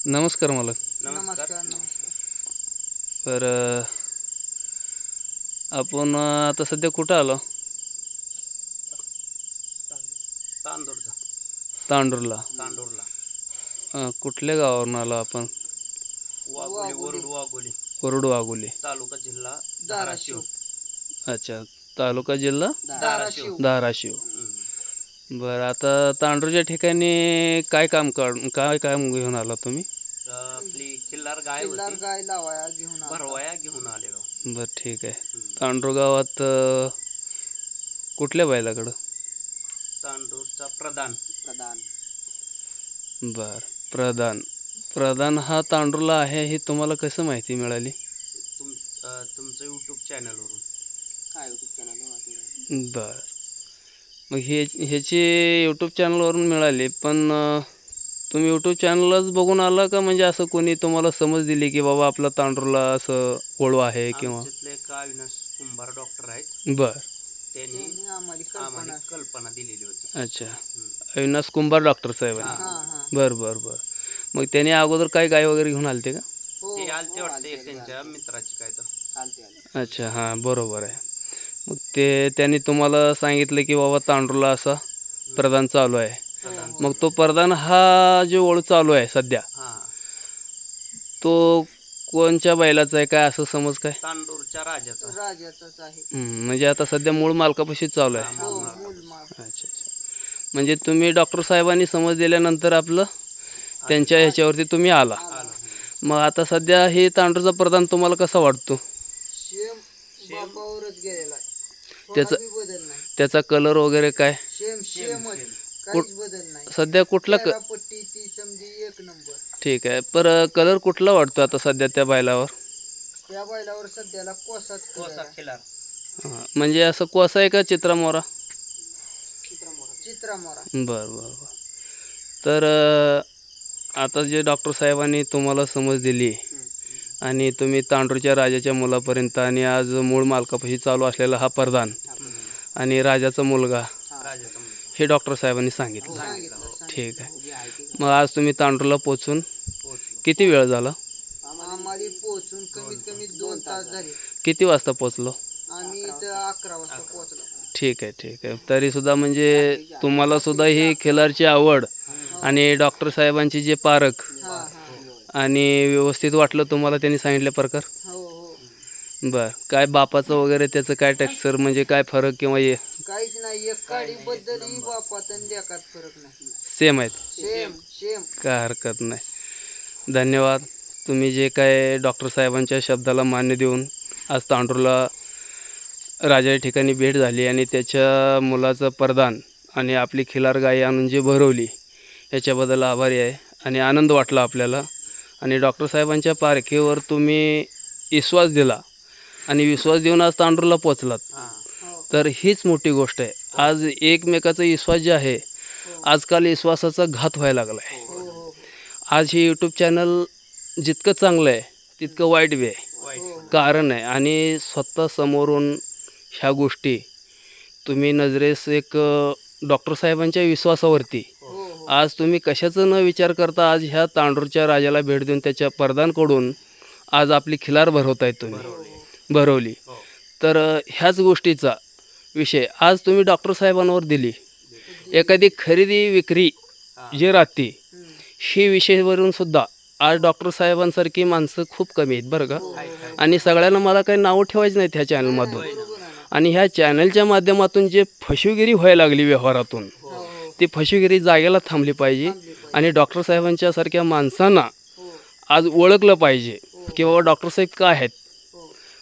नमस्कार मालक. नमस्कार. तर आपण आता सध्या कुठं आलो? तांडूरला. कुठल्या गावावरून आलो आपण? वरुड वाघोली. तालुका जिल्हा धाराशिव. अच्छा, तालुका जिल्हा धाराशिव. धाराशिव. बरं, आता तांडूरच्या ठिकाणी काय काम घेऊन आला तुम्ही? आपली खिल्लार गाय लावाया घेऊन भरवाया घेऊन आलेलो. बरं, ठीक आहे. तांडूर गावात कुठल्या बैलाकडं? तांडूरचा प्रधान. बर, प्रधान हा तांडूरला आहे हे तुम्हाला कसं माहिती मिळाली? तुमचं यूट्यूब चॅनलवरून. बर, मग ह्याची यूट्यूब चॅनलवरून मिळाली, पण तुम्ही यूट्यूब चॅनलच बघून आला का, म्हणजे असं कोणी तुम्हाला समज दिली की बाबा आपला तांडूरला असं वळू आहे किंवा? आमच्यातले का अविनाश कुंभार डॉक्टर आहेत. बर, त्यांनी आम्हाला कल्पना दिलेली होती. अच्छा, अविनाश कुंभार डॉक्टर साहेबांनी. बर बर बर. मग त्याने अगोदर काय गाय वगैरे घेऊन आलते का? ते आलते वाटते त्यांच्या मित्राची काय तर. अच्छा, हां, बरोबर आहे. मग त्यांनी तुम्हाला सांगितलं की बाबा तांडूरला असा प्रधान चालू आहे. मग तो प्रधान हा जो वळू चालू आहे सध्या, तो कोणच्या बैलाचा आहे काय असं समज काय? तांडूरच्या राजाचाच आहे. म्हणजे आता सध्या मूळ मालकापाशी चालू आहे. अच्छा अच्छा. म्हणजे तुम्ही डॉक्टर साहेबांनी समज दिल्यानंतर आपलं त्यांच्या ह्याच्यावरती तुम्ही आला. मग आता सध्या हे तांडूरचा प्रधान तुम्हाला कसा वाटतो? त्याचा कलर वगैरे काय? सध्या कुठला एक नंबर. ठीक आहे, पर कलर कुठला वाटतो आता सध्या त्या बैलावर? त्या बैलावर सध्याला कोसा खिलार. म्हणजे असं कोसा आहे का चित्रामोरा? चित्रामोरा. बर बर बर. तर आता जे डॉक्टर साहेबांनी तुम्हाला समज दिली आणि तुम्ही तांडूरच्या राजाच्या मुलापर्यंत आणि आज मूळ मालकापाशी चालू असलेला हा प्रधान आणि राजाचा मुलगा हे डॉक्टर साहेबांनी सांगितलं. ठीक आहे. मग आज तुम्ही तांडूरला पोचून किती वेळ झाला? आम्हाला पोहोचून कमीत कमी 2 तास झाले. किती वाजता पोचलो? आम्ही इथं 11 वाजता पोहोचलो. ठीक आहे ठीक आहे. तरीसुद्धा म्हणजे तुम्हाला सुद्धा ही खिलारची आवड आणि डॉक्टर साहेबांची जे पारख आणि व्यवस्थित वाटलं तुम्हाला त्यांनी सांगितल्या प्रकार? बर, काय बापाचं वगैरे त्याचं काय टेक्स्चर म्हणजे काय फरक किंवा काहीच नाही. एक काडीबद्दलही बापात आणि लेकात फरक नाही. सेम आहेत? सेम. काय हरकत नाही. धन्यवाद. तुम्ही जे काय डॉक्टर साहेबांच्या शब्दाला मान्य देऊन आज तांडूरला राजा ठिकाणी भेट झाली आणि त्याच्या मुलाचं प्रदान आणि आपली खिलार गाय आणून जे भरवली याच्याबद्दल आभारी आहे आणि आनंद वाटला आपल्याला. आणि डॉक्टर साहेबांच्या पारखीवर तुम्ही विश्वास दिला आणि विश्वास देऊन आज तांडूरला पोचलात, तर हीच मोठी गोष्ट आहे. आज एकमेकाचा विश्वास जे आहे, आजकाल विश्वासाचा घात व्हायला लागला आहे. आज हे यूट्यूब चॅनल जितकं चांगलं आहे तितकं वाईट बी आहे. कारण आहे आणि स्वतः समोरून ह्या गोष्टी तुम्ही नजरेस एक डॉक्टर साहेबांच्या विश्वासावरती आज तुम्ही कशाचं न विचार करता आज ह्या तांडूरच्या राजाला भेट देऊन त्याच्या प्रधानकडून आज आपली खिलार भरवतायत तुम्ही भरवली. तर ह्याच गोष्टीचा विषय आज तुम्ही डॉक्टर साहेबांवर दिली. एखादी खरेदी विक्री जे राहते ही विषयावरून सुद्धा आज डॉक्टर साहेबांसारखी माणसं खूप कमी आहेत बरं का. आणि सगळ्यांना मला काही नावं ठेवायचं नाहीत ह्या चॅनलमधून. आणि ह्या चॅनलच्या माध्यमातून जे फसवेगिरी व्हायला लागली व्यवहारातून, ती फसवेगिरी जागेला थांबली पाहिजे आणि डॉक्टर साहेबांच्या सारख्या माणसांना आज ओळखलं पाहिजे की बाबा डॉक्टर साहेब काय आहेत.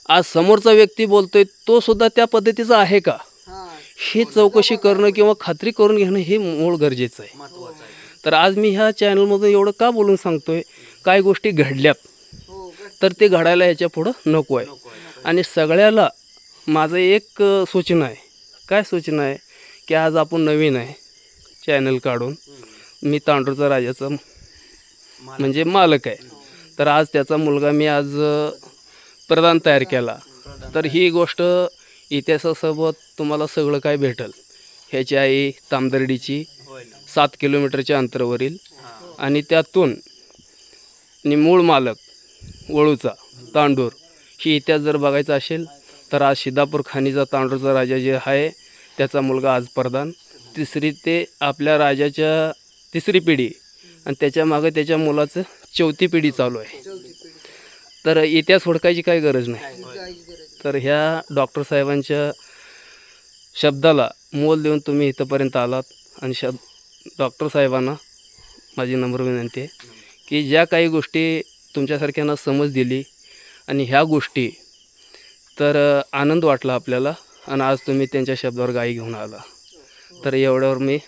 आज समोरचा व्यक्ती बोलतोय तो सुद्धा त्या पद्धतीचा आहे का ही चौकशी करणं किंवा खात्री करून घेणं हे मूळ गरजेचं आहे. तर आज मी ह्या चॅनलमधून एवढं का बोलून सांगतोय, काय गोष्टी घडल्यात तर ते घडायला ह्याच्या पुढं नको आहे. आणि सगळ्याला माझं एक सूचना आहे. काय सूचना आहे की आज आपण नवीन आहे चॅनल काढून, मी तांडूरचा राजाचा म्हणजे मालक आहे, तर आज त्याचा मुलगा मी आज प्रधान तयार केला. तर ही गोष्ट इतिहासासोबत तुम्हाला सगळं काय भेटल. ह्याची आई तामदर्डीची 7 किलोमीटरच्या अंतरावरील आणि त्यातून आणि मूळ मालक वळूचा तांडूर ही इतिहास जर बघायचा असेल तर आज सिद्धापूर खाणीचा तांडूरचा राजा जे आहे त्याचा मुलगा आज प्रधान, तिसरी ते आपल्या राजाच्या तिसरी पिढी आणि त्याच्या मागे त्याच्या मुलाचं चौथी पिढी चालू आहे. तर इतिहास हुडकायची काही गरज नाही. तर ह्या डॉक्टर साहेबांच्या शब्दाला मोल देऊन तुम्ही इथंपर्यंत आलात आणि डॉक्टर साहेबांना माझी नम्र विनंती आहे की ज्या काही गोष्टी तुमच्यासारख्यांना समज दिली आणि ह्या गोष्टी तर आनंद वाटला आपल्याला आणि आज तुम्ही त्यांच्या शब्दावर गाई घेऊन आला. तर एवढ्यावर मी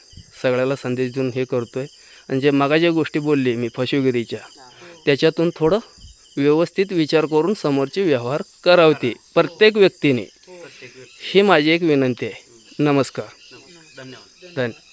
सगळ्याला संदेश देऊन हे करतो आहे. आणि जे मगाच्या गोष्टी बोलली मी फसवेगिरीच्या त्याच्यातून थोडं व्यवस्थित विचार करून समोरचे व्यवहार करावते प्रत्येक व्यक्तीने. ही माझी एक विनंती आहे. नमस्कार. धन्यवाद. धन्यवाद.